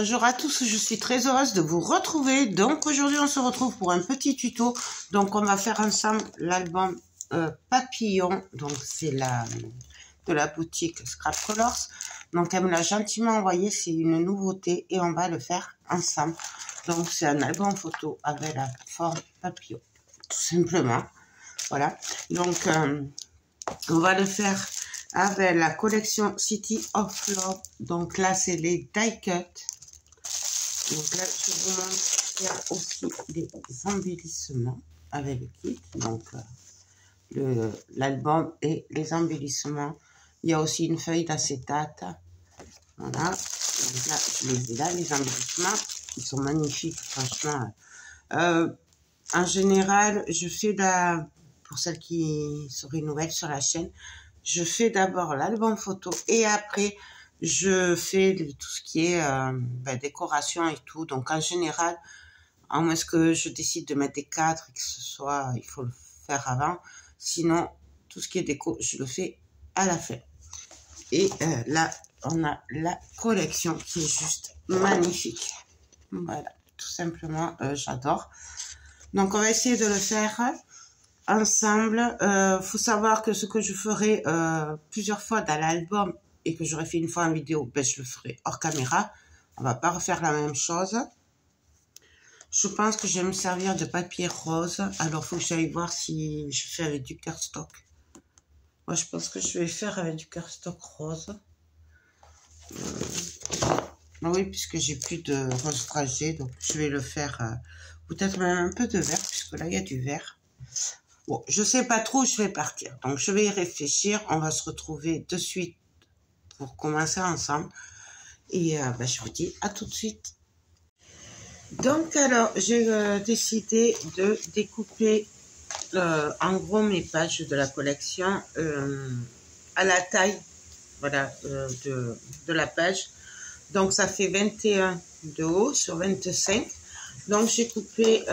Bonjour à tous, je suis très heureuse de vous retrouver. Donc aujourd'hui on se retrouve pour un petit tuto. Donc on va faire ensemble l'album Papillon. Donc c'est de la boutique Scrap Colors. Donc elle me l'a gentiment envoyé, c'est une nouveauté et on va le faire ensemble. Donc c'est un album photo avec la forme papillon, tout simplement. Voilà, donc on va le faire avec la collection City of Love. Donc là c'est les die cut. Donc là, je vous montre qu'il y a aussi des embellissements avec le kit. Donc, l'album et les embellissements. Il y a aussi une feuille d'acétate. Voilà. Donc là, je les ai là, les embellissements. Ils sont magnifiques, franchement. En général, je fais pour celles qui seraient nouvelles sur la chaîne, je fais d'abord l'album photo et après, je fais tout ce qui est décoration et tout. Donc, en général, à moins que je décide de mettre des cadres et que ce soit, il faut le faire avant. Sinon, tout ce qui est déco, je le fais à la fin. Et là, on a la collection qui est juste magnifique. Voilà, tout simplement, j'adore. Donc, on va essayer de le faire ensemble. Faut savoir que ce que je ferai plusieurs fois dans l'album, et que j'aurais fait une fois en vidéo, ben je le ferai hors caméra. On va pas refaire la même chose. Je pense que je vais me servir de papier rose. Alors, faut que j'aille voir si je fais avec du cardstock. Moi, je pense que je vais faire avec du cardstock rose. Oui, puisque j'ai plus de rose dragée, donc je vais le faire peut-être même un peu de vert, puisque là, il y a du vert. Bon, je sais pas trop où je vais partir. Donc, je vais y réfléchir. On va se retrouver de suite pour commencer ensemble. Et je vous dis à tout de suite. Donc alors, j'ai décidé de découper en gros mes pages de la collection à la taille, voilà, de la page. Donc ça fait 21 de haut sur 25. Donc j'ai coupé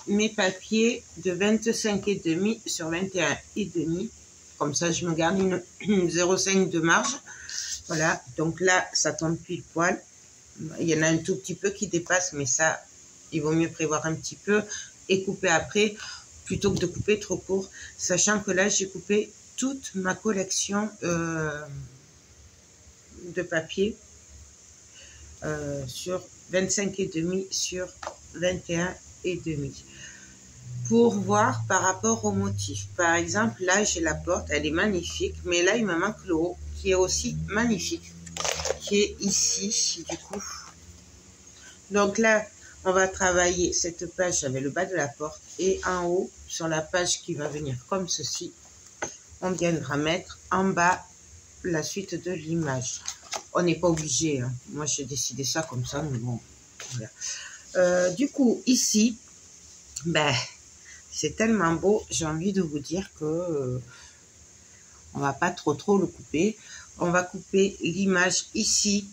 mes papiers de 25,5 sur 21,5. Comme ça, je me garde une 0,5 de marge. Voilà, donc là, ça tombe pile poil. Il y en a un tout petit peu qui dépasse, mais ça, il vaut mieux prévoir un petit peu et couper après, plutôt que de couper trop court. Sachant que là, j'ai coupé toute ma collection de papier sur 25,5 sur 21,5. Pour voir par rapport au motif. Par exemple, là, j'ai la porte, elle est magnifique, mais là, il me manque le haut, qui est aussi magnifique, qui est ici, du coup. Donc là, on va travailler cette page avec le bas de la porte, et en haut, sur la page qui va venir comme ceci, on viendra mettre en bas la suite de l'image. On n'est pas obligé, hein. Moi, j'ai décidé ça comme ça, mais bon, voilà. Du coup, ici, c'est tellement beau, j'ai envie de vous dire que on va pas trop le couper. On va couper l'image ici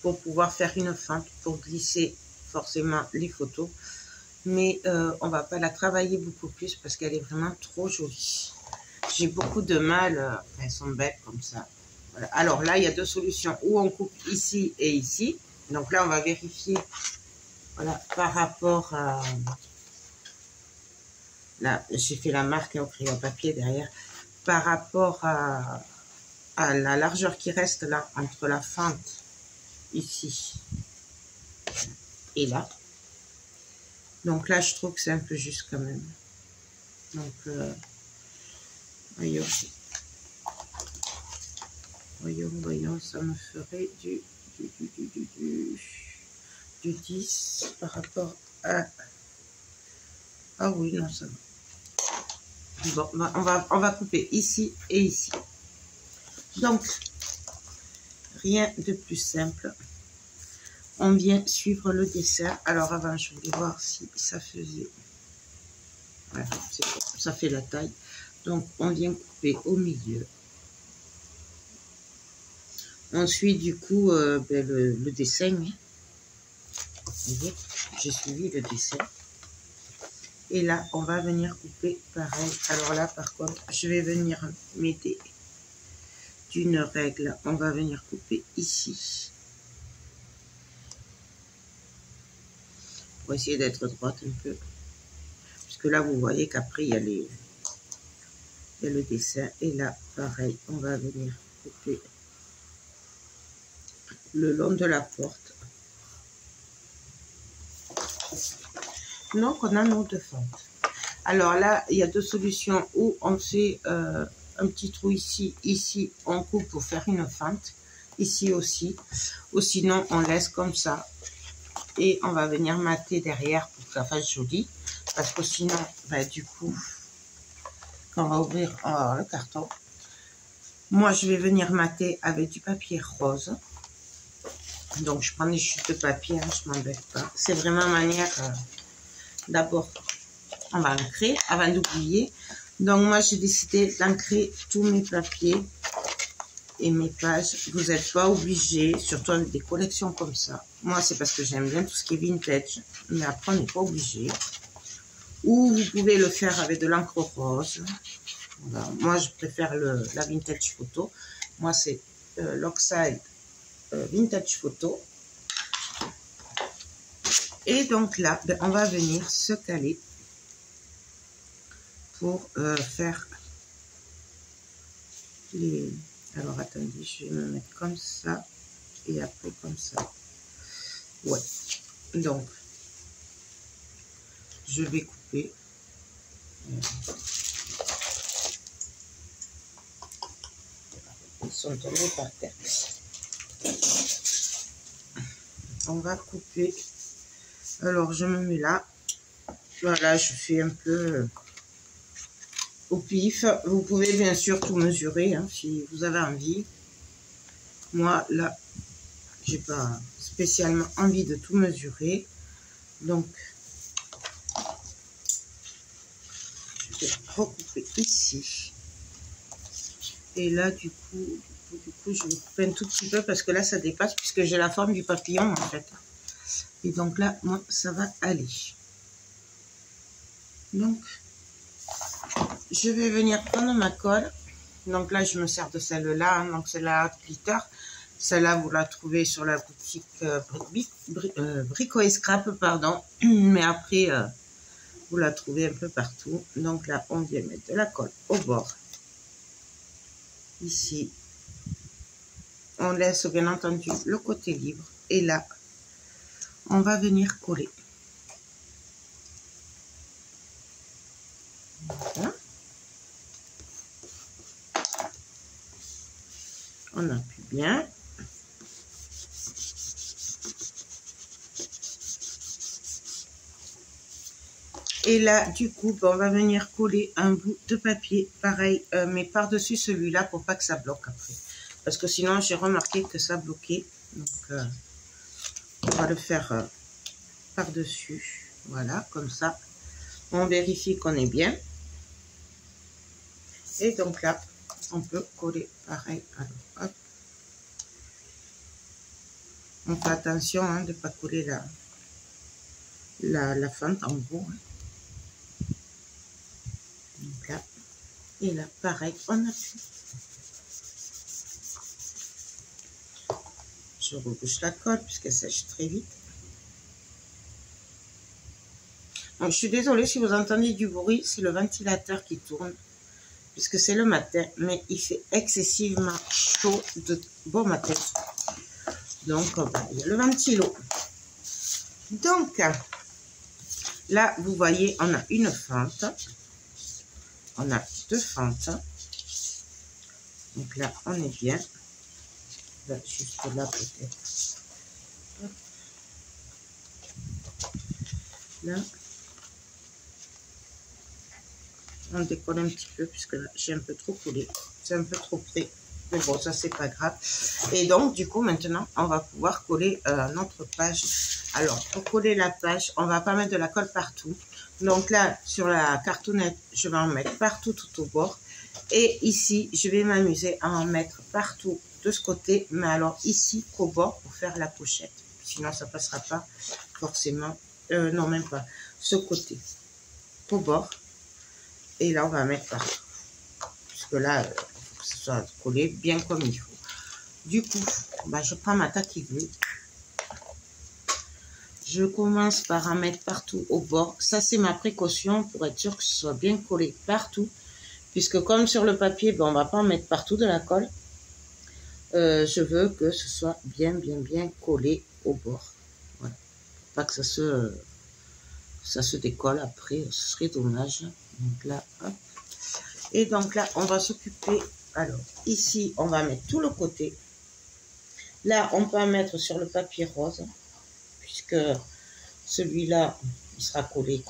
pour pouvoir faire une fente, pour glisser forcément les photos. Mais on va pas la travailler beaucoup plus parce qu'elle est vraiment trop jolie. J'ai beaucoup de mal, elles sont belles comme ça. Voilà. Alors là, il y a deux solutions. Ou on coupe ici et ici. Donc là, on va vérifier, voilà, par rapport à... Là, j'ai fait la marque au crayon papier derrière. Par rapport à la largeur qui reste là, entre la fente ici et là. Donc là, je trouve que c'est un peu juste quand même. Donc, voyons, ça me ferait du 10 par rapport à... Ah oui, non, ça va. Bon, on va couper ici et ici. Donc, rien de plus simple. On vient suivre le dessin. Alors avant, je voulais voir si ça faisait... Voilà, c'est bon, ça fait la taille. Donc, on vient couper au milieu. On suit du coup le dessin. Vous voyez, j'ai suivi le dessin. Et là, on va venir couper pareil. Alors là, par contre, je vais venir m'aider d'une règle. On va venir couper ici. pour essayer d'être droite un peu. Puisque là, vous voyez qu'après, il y a le dessin. Et là, pareil, on va venir couper le long de la porte. Donc, on a nos deux fentes. Alors là, il y a deux solutions où on fait un petit trou ici. Ici, on coupe pour faire une fente. Ici aussi. Ou sinon, on laisse comme ça. Et on va venir mater derrière pour que ça fasse joli. Parce que sinon, bah, du coup, quand on va ouvrir le carton, moi, je vais venir mater avec du papier rose. Donc, je prends des chutes de papier, hein, je ne m'embête pas. C'est vraiment manière... D'abord, on va ancrer avant d'oublier. Donc, moi, j'ai décidé d'ancrer tous mes papiers et mes pages. Vous n'êtes pas obligé, surtout avec des collections comme ça. Moi, c'est parce que j'aime bien tout ce qui est vintage. Mais après, on n'est pas obligé. Ou vous pouvez le faire avec de l'encre rose. Voilà. Moi, je préfère la vintage photo. Moi, c'est l'Oxide vintage photo. Et donc là, ben, on va venir se caler pour faire les... Alors, attendez, je vais me mettre comme ça et après comme ça. Ouais. Donc, je vais couper. Ils sont tombés par terre. On va couper. Alors, je me mets là. Voilà, je fais un peu au pif. Vous pouvez bien sûr tout mesurer hein, si vous avez envie. Moi, là, j'ai pas spécialement envie de tout mesurer. Donc, je vais recouper ici. Et là, du coup, je vais couper un tout petit peu parce que là, ça dépasse puisque j'ai la forme du papillon en fait. Et donc là, moi, ça va aller. Donc, je vais venir prendre ma colle. Donc là, je me sers de celle-là. Hein, donc, c'est la glitter. Celle-là, vous la trouvez sur la boutique Brico et Scrap, pardon. Mais après, vous la trouvez un peu partout. Donc là, on vient mettre de la colle au bord. Ici, on laisse bien entendu le côté libre. Et là, on va venir coller. Voilà. On appuie bien. Et là, du coup, on va venir coller un bout de papier, pareil, mais par-dessus celui-là pour pas que ça bloque après. Parce que sinon, j'ai remarqué que ça bloquait. Donc, on va le faire par-dessus. Voilà, comme ça. On vérifie qu'on est bien. Et donc là, on peut coller pareil. Alors, hop. On fait attention hein, de ne pas coller la fente en gros. Hein. Donc là, et là, pareil, on appuie. Je rebouche la colle puisqu'elle sèche très vite. Donc, je suis désolée si vous entendez du bruit, c'est le ventilateur qui tourne. Puisque c'est le matin, mais il fait excessivement chaud de bon matin. Donc, il y a le ventilo. Donc, là, vous voyez, on a une fente. On a deux fentes. Donc là, on est bien. Là, juste là, peut-être. Là. On décolle un petit peu, puisque là, j'ai un peu trop collé. C'est un peu trop près. Mais bon, ça, c'est pas grave. Et donc, du coup, maintenant, on va pouvoir coller notre page. Alors, pour coller la page, on va pas mettre de la colle partout. Donc là, sur la cartonnette, je vais en mettre partout tout au bord. Et ici, je vais m'amuser à en mettre partout de ce côté. Mais alors, ici, qu'au bord, pour faire la pochette. Sinon, ça passera pas forcément. Non, même pas. Ce côté. Au bord. Et là, on va mettre partout. Puisque là, il faut que ce soit collé bien comme il faut. Du coup, bah, je prends ma taqueuse. je commence par en mettre partout au bord. Ça, c'est ma précaution pour être sûr que ce soit bien collé partout. Puisque comme sur le papier, ben, on ne va pas en mettre partout de la colle. Je veux que ce soit bien collé au bord. Voilà. Pas que ça se décolle après, ce serait dommage. Donc là, hop. Et donc là, on va s'occuper. Alors, ici, on va mettre tout le côté. Là, on peut en mettre sur le papier rose, puisque celui-là, il sera collé.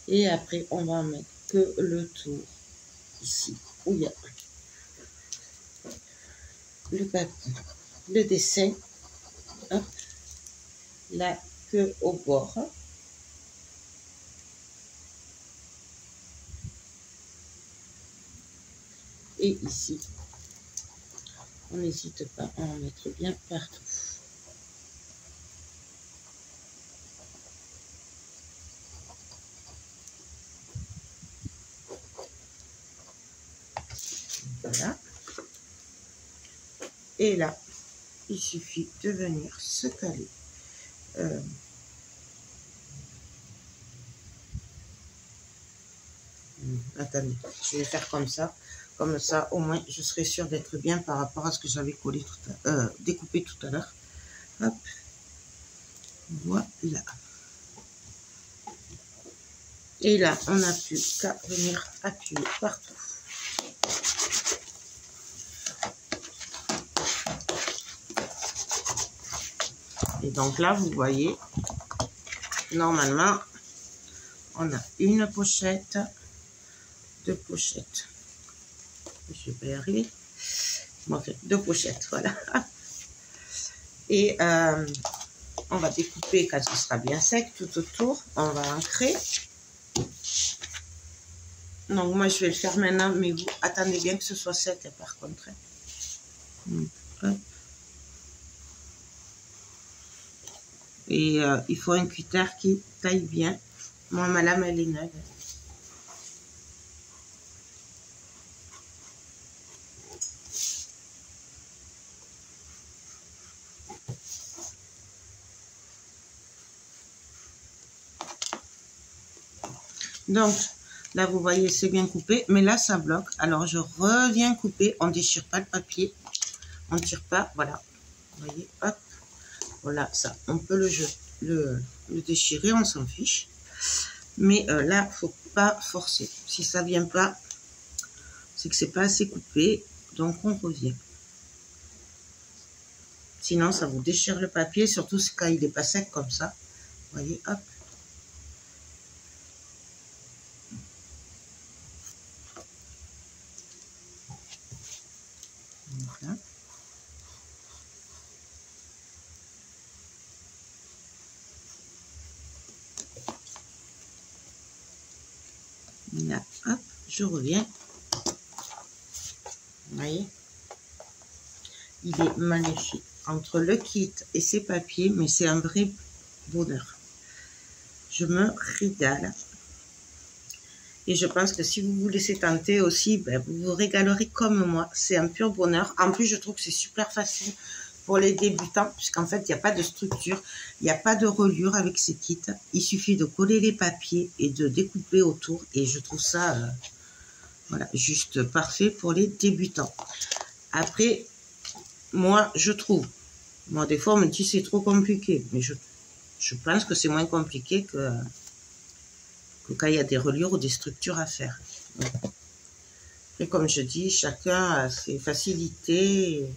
Et après, on va en mettre que le tour, ici, où il y a le papier, le dessin, hop, la queue au bord. Et ici, on n'hésite pas à en mettre bien partout. Voilà. Et là, il suffit de venir se caler. Attendez, je vais faire comme ça. Comme ça, au moins, je serai sûre d'être bien par rapport à ce que j'avais collé découpé tout à l'heure. Hop. Voilà. Et là, on n'a plus qu'à venir appuyer partout. Et donc là, vous voyez, normalement, on a une pochette, deux pochettes. Je vais y arriver. Bon, enfin, deux pochettes, voilà. Et on va découper quand ce sera bien sec tout autour. On va ancrer. Donc moi, je vais le faire maintenant, mais vous attendez bien que ce soit sec par contre. Hop. Et il faut un cutter qui taille bien. Moi, ma lame, elle est neuve. Donc, là, vous voyez, c'est bien coupé. Mais là, ça bloque. Alors, je reviens couper. On ne déchire pas le papier. On ne tire pas. Voilà. Vous voyez, hop. Voilà, ça. On peut le déchirer. On s'en fiche. Mais là, il ne faut pas forcer. Si ça ne vient pas, c'est que c'est pas assez coupé. Donc, on revient. Sinon, ça vous déchire le papier. Surtout quand il n'est pas sec comme ça. Vous voyez, hop. Voilà. Là, hop, je reviens. Vous voyez, il est magnifique. Entre le kit et ses papiers, mais c'est un vrai bonheur. Je me régale. Et je pense que si vous vous laissez tenter aussi, ben, vous vous régalerez comme moi. C'est un pur bonheur. En plus, je trouve que c'est super facile pour les débutants, puisqu'en fait, il n'y a pas de structure, il n'y a pas de reliure avec ces kits. Il suffit de coller les papiers et de découper autour. Et je trouve ça voilà, juste parfait pour les débutants. Après, moi, je trouve, moi, des fois, on me dit c'est trop compliqué, mais je pense que c'est moins compliqué que quand il y a des reliures ou des structures à faire. Et comme je dis, chacun a ses facilités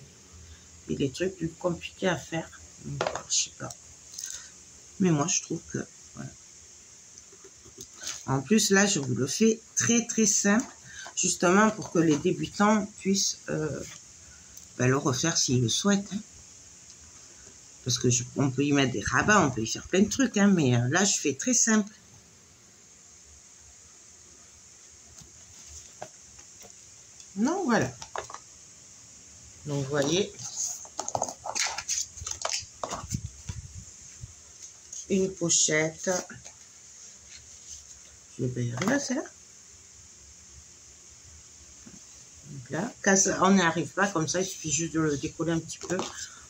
et les trucs plus compliqués à faire. Donc, je sais pas. Mais moi, je trouve que, voilà. En plus, là, je vous le fais très, très simple, justement pour que les débutants puissent ben, le refaire s'ils le souhaitent. Hein. Parce que on peut y mettre des rabats, on peut y faire plein de trucs, hein, mais là, je fais très simple. Donc, voilà. Donc, vous voyez, une pochette. Je vais y arriver à ça. Donc là, quand on n'y arrive pas comme ça, il suffit juste de le décoller un petit peu.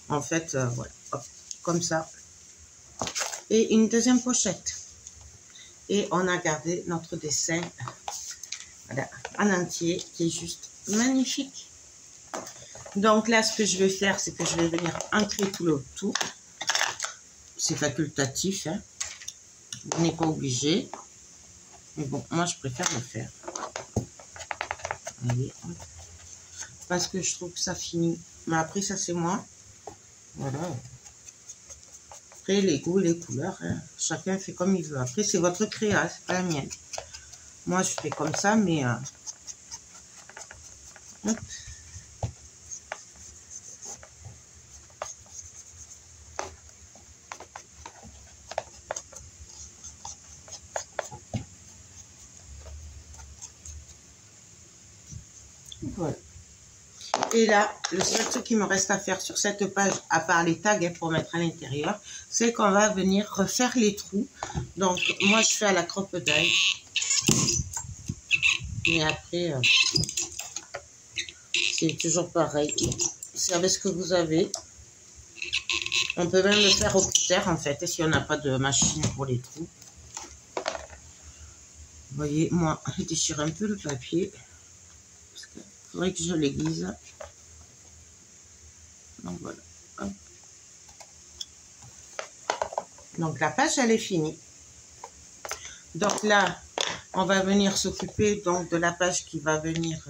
En fait, voilà, hop, comme ça. et une deuxième pochette. Et on a gardé notre dessin, voilà, en entier, qui est juste magnifique. Donc là, ce que je vais faire, c'est que je vais venir ancrer tout le tour. C'est facultatif, hein. Vous n'êtes pas obligé. Mais bon, moi, je préfère le faire. Allez, parce que je trouve que ça finit. Mais après, ça, c'est moi. Voilà. Après, les goûts, les couleurs, hein. Chacun fait comme il veut. Après, c'est votre créa, c'est pas la mienne. Moi, je fais comme ça, mais... hop. Voilà. Et là, le seul truc qui me reste à faire sur cette page, à part les tags hein, pour mettre à l'intérieur, c'est qu'on va venir refaire les trous. Donc, moi, je fais à la crocodile. Et après, c'est toujours pareil. C'est avec ce que vous avez. On peut même le faire au cutter, en fait, si on n'a pas de machine pour les trous. Vous voyez, moi, je déchire un peu le papier. Parce qu'il faudrait que je l'aiguise. Donc, voilà. Hop. Donc, la page, elle est finie. Donc, là, on va venir s'occuper donc de la page qui va venir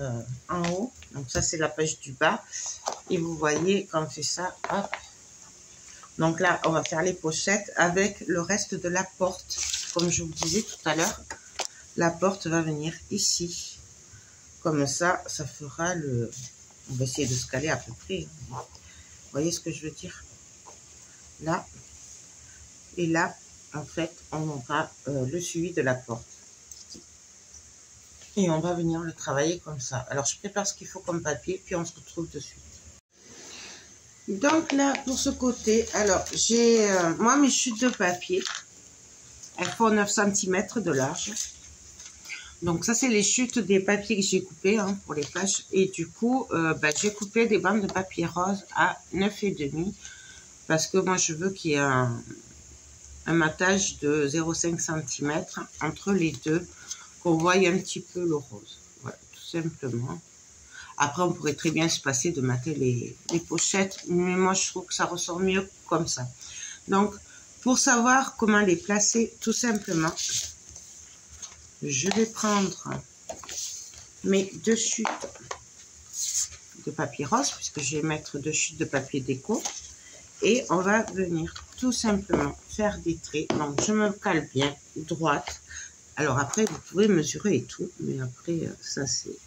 en haut. Donc, ça, c'est la page du bas. Et vous voyez, quand on fait ça, hop. Donc là, on va faire les pochettes avec le reste de la porte. Comme je vous disais tout à l'heure, la porte va venir ici. Comme ça, ça fera le... On va essayer de se caler à peu près. Vous voyez ce que je veux dire? Là. Et là, en fait, on aura le suivi de la porte. Et on va venir le travailler comme ça. Alors, je prépare ce qu'il faut comme papier, puis on se retrouve de suite. Donc là, pour ce côté, alors, j'ai, moi, mes chutes de papier, elles font 9 cm de large. Donc ça, c'est les chutes des papiers que j'ai coupés hein, pour les pages. Et du coup, j'ai coupé des bandes de papier rose à 9,5 parce que moi, je veux qu'il y ait un matage de 0,5 cm entre les deux, qu'on voie un petit peu le rose. Voilà, tout simplement. Après, on pourrait très bien se passer de mater les pochettes, mais moi, je trouve que ça ressort mieux comme ça. Donc, pour savoir comment les placer, tout simplement, je vais prendre mes 2 chutes de papier rose, puisque je vais mettre 2 chutes de papier déco, et on va venir tout simplement faire des traits. Donc, je me cale bien, droite. Alors après, vous pouvez mesurer et tout, mais après, ça c'est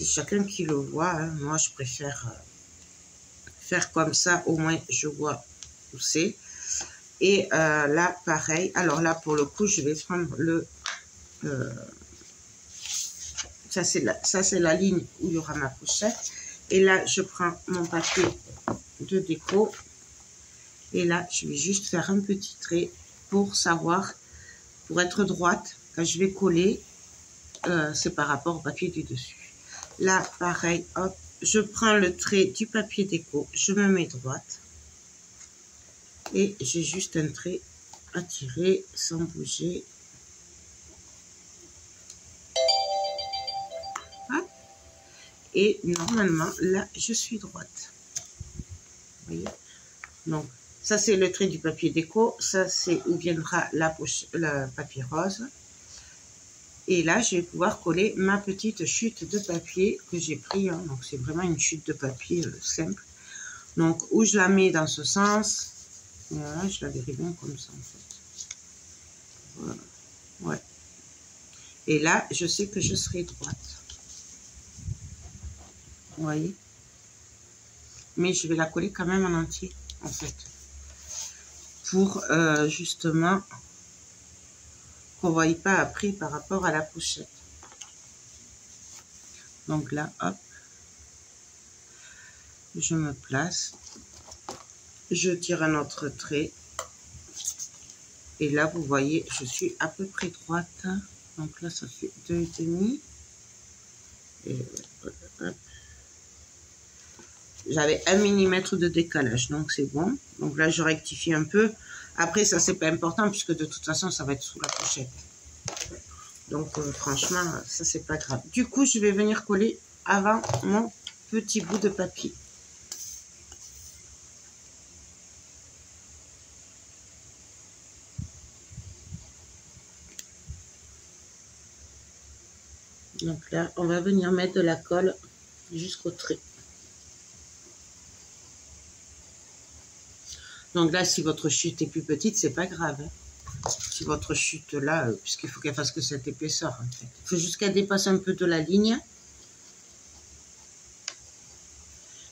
chacun qui le voit. Hein. Moi, je préfère faire comme ça, au moins je vois où c'est. Et là, pareil. Alors là, pour le coup, je vais prendre le... ça, c'est la ligne où il y aura ma pochette. Et là, je prends mon papier de déco. Et là, je vais juste faire un petit trait pour savoir, pour être droite. Quand je vais coller, c'est par rapport au papier du dessus. Là, pareil, hop, je prends le trait du papier déco, je me mets droite. Et j'ai juste un trait à tirer sans bouger. Hop. Et normalement, là, je suis droite. Vous voyez? Donc, ça, c'est le trait du papier déco. Ça, c'est où viendra la papier rose. Et là, je vais pouvoir coller ma petite chute de papier que j'ai pris. Hein. Donc, c'est vraiment une chute de papier simple. Donc, où je la mets dans ce sens. Voilà, je la verrai bien comme ça, en fait. Voilà. Ouais. Et là, je sais que je serai droite. Vous voyez? Mais je vais la coller quand même en entier, en fait. Pour, justement... qu'on ne voit pas après par rapport à la pochette. Donc là, hop, je me place, je tire un autre trait, et là, vous voyez, je suis à peu près droite. Donc là, ça fait 2,5. Et hop. J'avais 1 mm de décalage, donc c'est bon. Donc là, je rectifie un peu. Après, ça, c'est pas important, puisque de toute façon, ça va être sous la pochette. Donc, franchement, ça, c'est pas grave. Du coup, je vais venir coller avant mon petit bout de papier. Donc là, on va venir mettre de la colle jusqu'au trait. Donc là, si votre chute est plus petite, c'est pas grave. Hein. Si votre chute là, puisqu'il faut qu'elle fasse que cette épaisseur, en fait. Il faut juste qu'elle dépasse un peu de la ligne.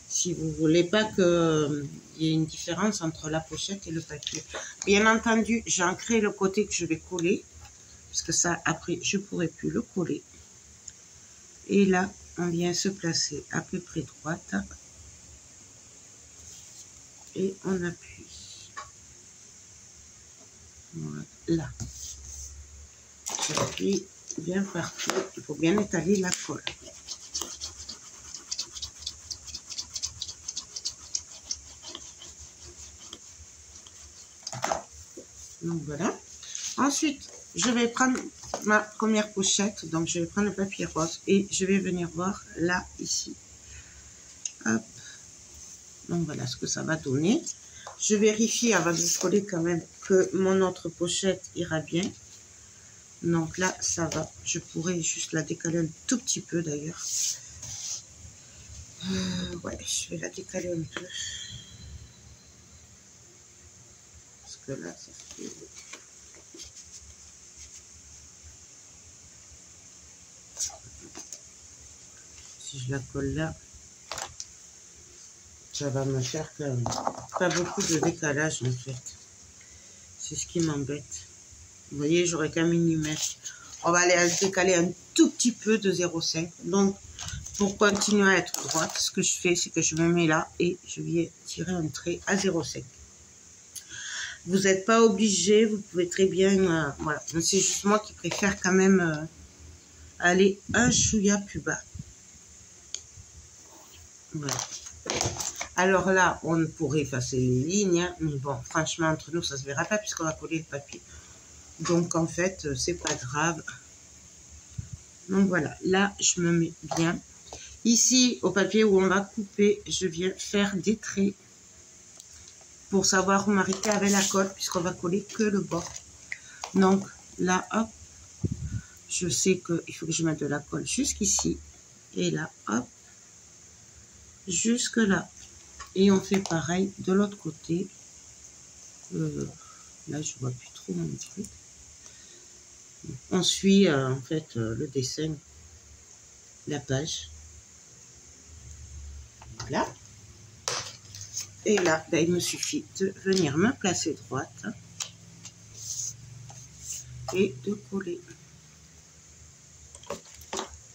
Si vous voulez pas qu'il y ait une différence entre la pochette et le papier. Bien entendu, j'ai ancré le côté que je vais coller. Parce que ça, après, je pourrai plus le coller. Et là, on vient se placer à peu près droite. Et on appuie. Voilà. J'appuie bien partout. Il faut bien étaler la colle. Donc voilà. Ensuite, je vais prendre ma première pochette. Donc je vais prendre le papier rose et je vais venir voir là, ici. Hop. Donc voilà ce que ça va donner. Je vérifie avant de coller quand même que mon autre pochette ira bien. Donc là, ça va. Je pourrais juste la décaler un tout petit peu d'ailleurs. Ouais, je vais la décaler un peu. Parce que là, ça fait... Si je la colle là, ça va me faire quand même pas beaucoup de décalage en fait. C'est ce qui m'embête. Vous voyez, j'aurais qu'un millimètre. On va aller décaler un tout petit peu de 0,5. Donc, pour continuer à être droite, ce que je fais, c'est que je me mets là et je viens tirer un trait à 0,5. Vous n'êtes pas obligé, vous pouvez très bien... voilà, c'est juste moi qui préfère quand même aller un chouïa plus bas. Voilà. Alors là, on pourrait effacer les lignes, hein, mais bon, franchement, entre nous, ça se verra pas puisqu'on va coller le papier. Donc, en fait, c'est pas grave. Donc, voilà. Là, je me mets bien. Ici, au papier où on va couper, je viens faire des traits pour savoir où m'arrêter avec la colle puisqu'on va coller que le bord. Donc, là, hop, je sais qu'il faut que je mette de la colle jusqu'ici. Et là, hop, jusque là. Et on fait pareil de l'autre côté. Là, je vois plus trop mon truc. On suit en fait le dessin, la page. Voilà. Et là, ben, il me suffit de venir me placer droite et de coller.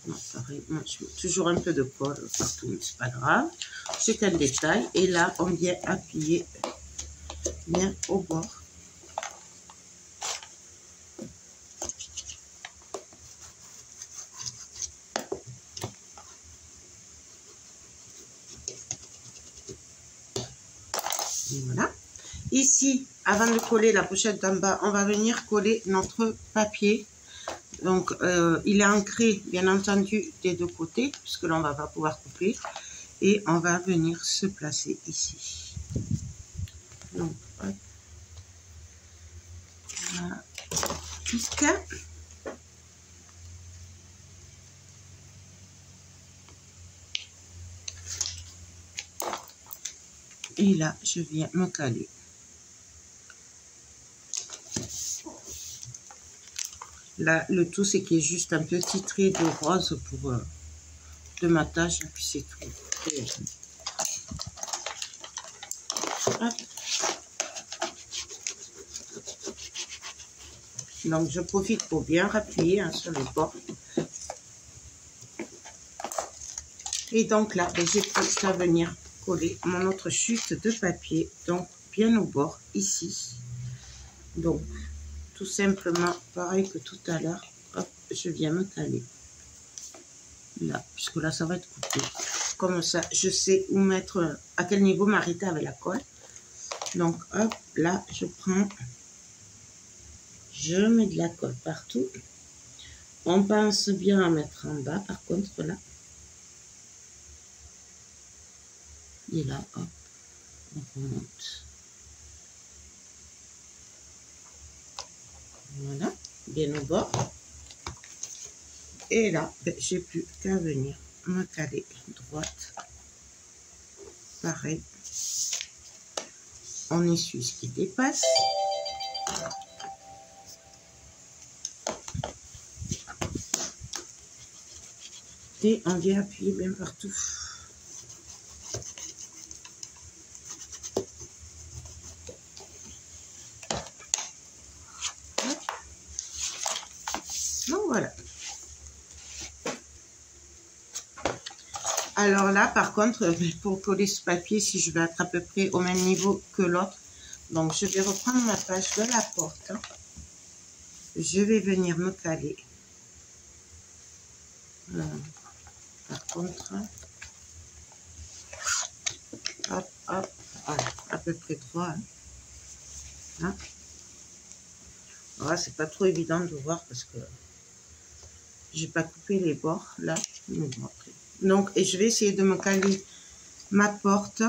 Non, pareil, moi, je mets toujours un peu de colle partout, mais c'est pas grave. C'est qu'un détail. Et là, on vient appuyer bien au bord. Voilà. Ici, avant de coller la pochette d'en bas, on va venir coller notre papier. Donc, il est ancré, bien entendu, des deux côtés, puisque là, on va pas pouvoir couper. Et on va venir se placer ici. Donc, hop. Voilà. Jusqu'à... Et là, je viens me caler. Là, le tout, c'est qu'il y ait juste un petit trait de rose pour de ma tâche, et puis c'est tout. Et, hop. Donc, je profite pour bien appuyer hein, sur les bords. Et donc là, j'ai juste à venir coller mon autre chute de papier, donc bien au bord, ici. Donc, tout simplement, pareil que tout à l'heure, hop, je viens me caler. Là, puisque là, ça va être coupé. Comme ça, je sais où mettre, à quel niveau m'arrêter avec la colle. Donc, hop, là, je prends, je mets de la colle partout. On pense bien à mettre en bas, par contre, là. Et là, hop, on remonte. Voilà, bien au bord. Et là, ben, j'ai plus qu'à venir me caler droite. Pareil. On essuie ce qui dépasse. Et on vient appuyer bien partout. Donc voilà. Alors là, par contre, pour coller ce papier, si je vais être à peu près au même niveau que l'autre, donc je vais reprendre ma page de la porte. Je vais venir me caler. Par contre, hop, hop, voilà, à peu près droit. Hein. Voilà, c'est pas trop évident de voir parce que j'ai pas coupé les bords là. Mais bon, après. Donc, et je vais essayer de me caler ma porte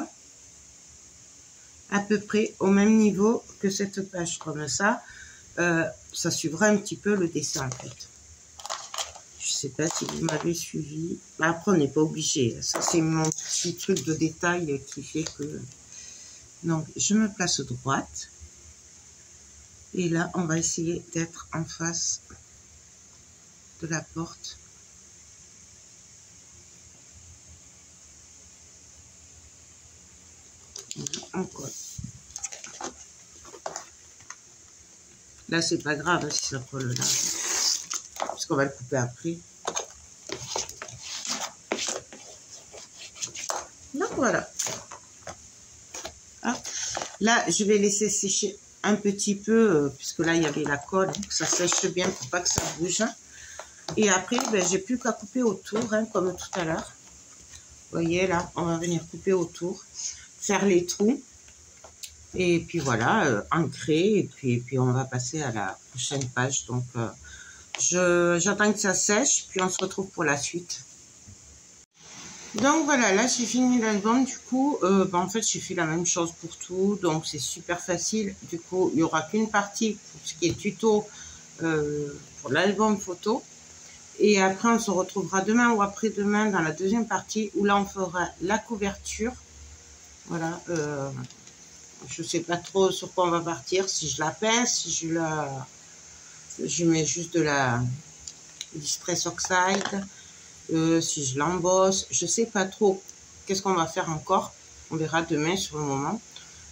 à peu près au même niveau que cette page, comme ça. Ça suivra un petit peu le dessin en fait. Je sais pas si vous m'avez suivi. Après, on n'est pas obligé. Ça, c'est mon petit truc de détail qui fait que... Donc, je me place droite. Et là, on va essayer d'être en face de la porte. On colle. Là, c'est pas grave si ça colle là. Parce qu'on va le couper après. Donc voilà. Ah. Là, je vais laisser sécher un petit peu, puisque là, il y avait la colle. Donc ça sèche bien pour pas que ça bouge. Et après, ben, j'ai plus qu'à couper autour, hein, comme tout à l'heure. Vous voyez, là, on va venir couper autour, faire les trous. Et puis voilà, ancrer. Et puis on va passer à la prochaine page. Donc, j'attends que ça sèche, puis on se retrouve pour la suite. Donc voilà, là j'ai fini l'album. Du coup, en fait j'ai fait la même chose pour tout, donc c'est super facile. Du coup, il n'y aura qu'une partie pour ce qui est tuto pour l'album photo. Et après, on se retrouvera demain ou après-demain dans la deuxième partie où là on fera la couverture. Voilà, je sais pas trop sur quoi on va partir, si je la pince, si je mets juste de la Distress Oxide, si je l'embosse, je sais pas trop qu'est-ce qu'on va faire encore, on verra demain sur le moment.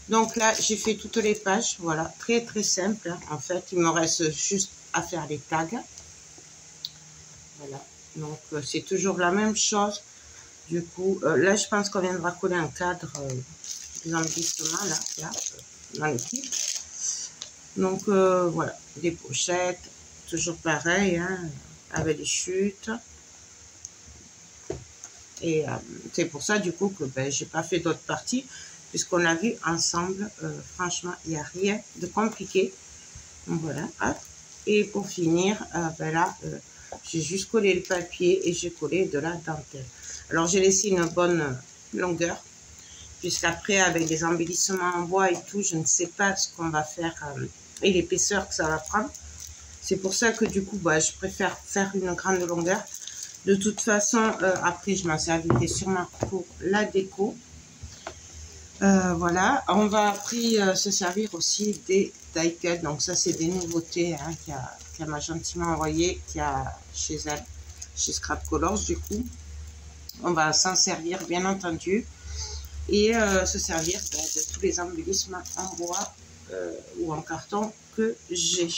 Donc là j'ai fait toutes les pages, voilà, très très simple, hein. En fait il me reste juste à faire les tags, voilà, donc c'est toujours la même chose. Du coup là je pense qu'on viendra coller un cadre des embellissements là dans l'équipe. Donc voilà, des pochettes, toujours pareil, hein, avec les chutes. Et c'est pour ça du coup que ben, j'ai pas fait d'autres parties, puisqu'on a vu ensemble, franchement il n'y a rien de compliqué. Donc voilà, hop. Et pour finir, ben là j'ai juste collé le papier et j'ai collé de la dentelle. Alors j'ai laissé une bonne longueur, puisqu'après avec les embellissements en bois et tout, je ne sais pas ce qu'on va faire et l'épaisseur que ça va prendre. C'est pour ça que du coup bah, je préfère faire une grande longueur. De toute façon, après, je m'en servirai sûrement pour la déco. Voilà, on va après se servir aussi des die cuts. Donc ça, c'est des nouveautés hein, qu'elle m'a gentiment envoyé, qu'il y a chez elle, chez Scrap Colors du coup. On va s'en servir, bien entendu. Et se servir de tous les embellissements en bois ou en carton que j'ai.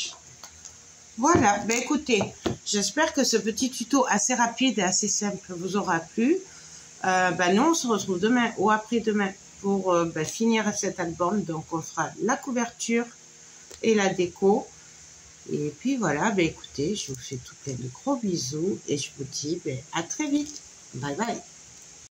Voilà, ben écoutez, j'espère que ce petit tuto assez rapide et assez simple vous aura plu. Ben nous, on se retrouve demain ou après-demain pour ben, finir cet album. Donc, on fera la couverture et la déco. Et puis voilà, ben écoutez, je vous fais tout plein de gros bisous et je vous dis ben, à très vite. Bye bye.